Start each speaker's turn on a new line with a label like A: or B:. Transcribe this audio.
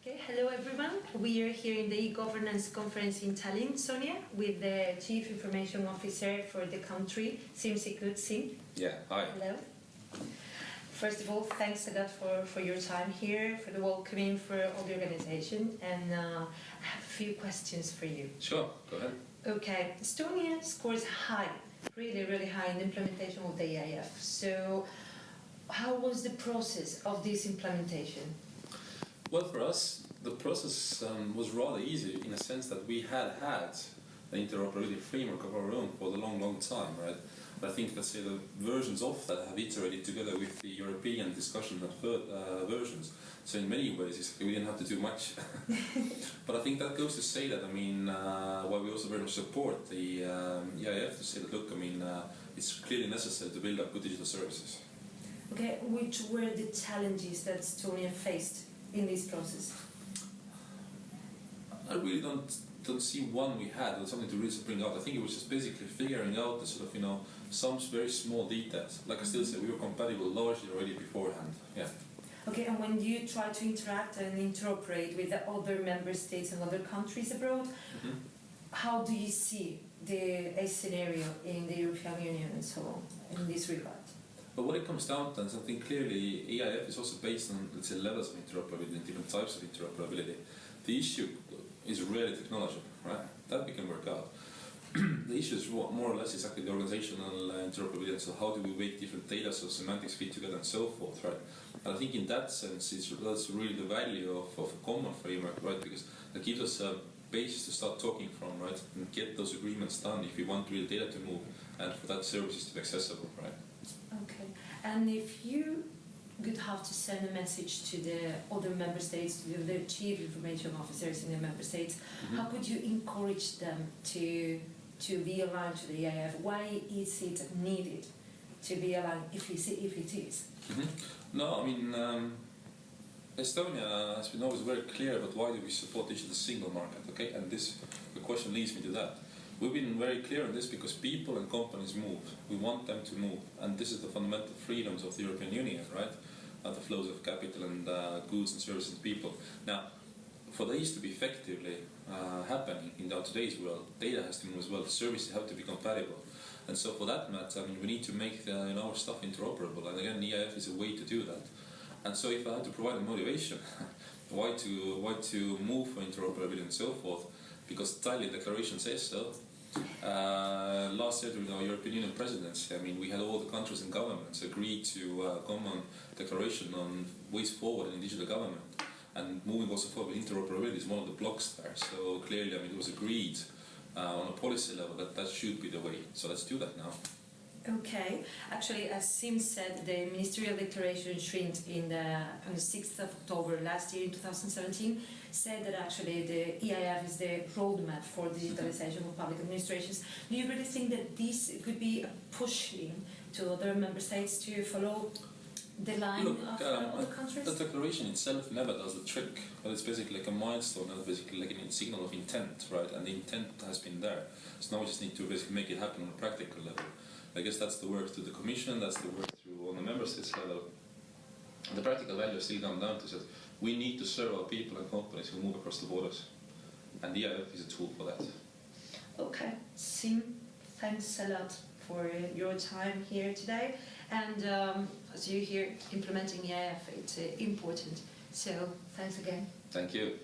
A: Okay, hello everyone. We are here in the e-governance conference in Tallinn, Estonia, with the Chief Information Officer for the country, Siim Sikkut. Siim.
B: Yeah, hi.
A: Hello. First of all, thanks a lot for your time here, for the welcoming, for all the organization, and I have a few questions for you.
B: Sure, go ahead.
A: Okay, Estonia scores high, really high in the implementation of the EIF. So, how was the process of this implementation?
B: Well, for us, the process was rather easy in a sense that we had the interoperability framework of our own for a long time, right? I think, let's say, the versions of that have iterated together with the European discussion and versions. So in many ways, we didn't have to do much. But I think that goes to say that, why we also very much support the EIF to say that, look, it's clearly necessary to build up good digital services.
A: Okay, which were the challenges that Estonia faced in this process?
B: I really don't see one we had or something to really bring out. I think it was just basically figuring out the sort of, some very small details. Like I still say, we were compatible largely already beforehand. Yeah. Okay,
A: and when you try to interact and interoperate with the other member states and other countries abroad, how do you see a scenario in the European Union and so on in this regard?
B: But what it comes down to, and I think clearly EIF is also based on, let's say, levels of interoperability and different types of interoperability. The issue is really technology, right? That we can work out. The issue is more or less exactly the organizational interoperability. So how do we make different data so semantics fit together and so forth, right? And I think in that sense, that's really the value of a common framework, right? Because that gives us a basis to start talking from, right? And get those agreements done if we want real data to move and for that services to be accessible, right?
A: Okay. And if you would have to send a message to the other member states, to the chief information officers in the member states, how could you encourage them to be aligned to the EIF? Why is it needed to be aligned if it is?
B: No, Estonia has been always very clear about why do we support the single market, okay? And the question leads me to that. We've been very clear on this because people and companies move. We want them to move. And this is the fundamental freedoms of the European Union, right? The flows of capital and goods and services and people. Now, for these to be effectively happening in today's world, data has to move as well. Services have to be compatible. And so for that matter, we need to make our stuff interoperable. And again, EIF is a way to do that. And so if I had to provide a motivation, why to move for interoperability and so forth, because the Tallinn Declaration says so. Last year during our European Union presidency, we had all the countries and governments agree to a common declaration on ways forward in digital government. And moving also forward with interoperability is one of the blocks there. So clearly, it was agreed on a policy level that should be the way. So let's do that now.
A: Okay. Actually, as Siim said, the ministerial declaration issued on the 6th of October last year in 2017 said that actually the EIF is the roadmap for digitalization of public administrations. Do you really think that this could be a pushing to other member states to follow the line of other countries?
B: The declaration itself never does the trick, but it's basically like a milestone and basically like a signal of intent, right? And the intent has been there. So now we just need to basically make it happen on a practical level. I guess that's the work through the Commission, that's the work through on the member states level. The practical value still comes down to that we need to serve our people and companies who move across the borders. And the EIF is a tool for that.
A: Okay, Siim, thanks a lot for your time here today. And as you hear, implementing EIF, it's important. So thanks again.
B: Thank you.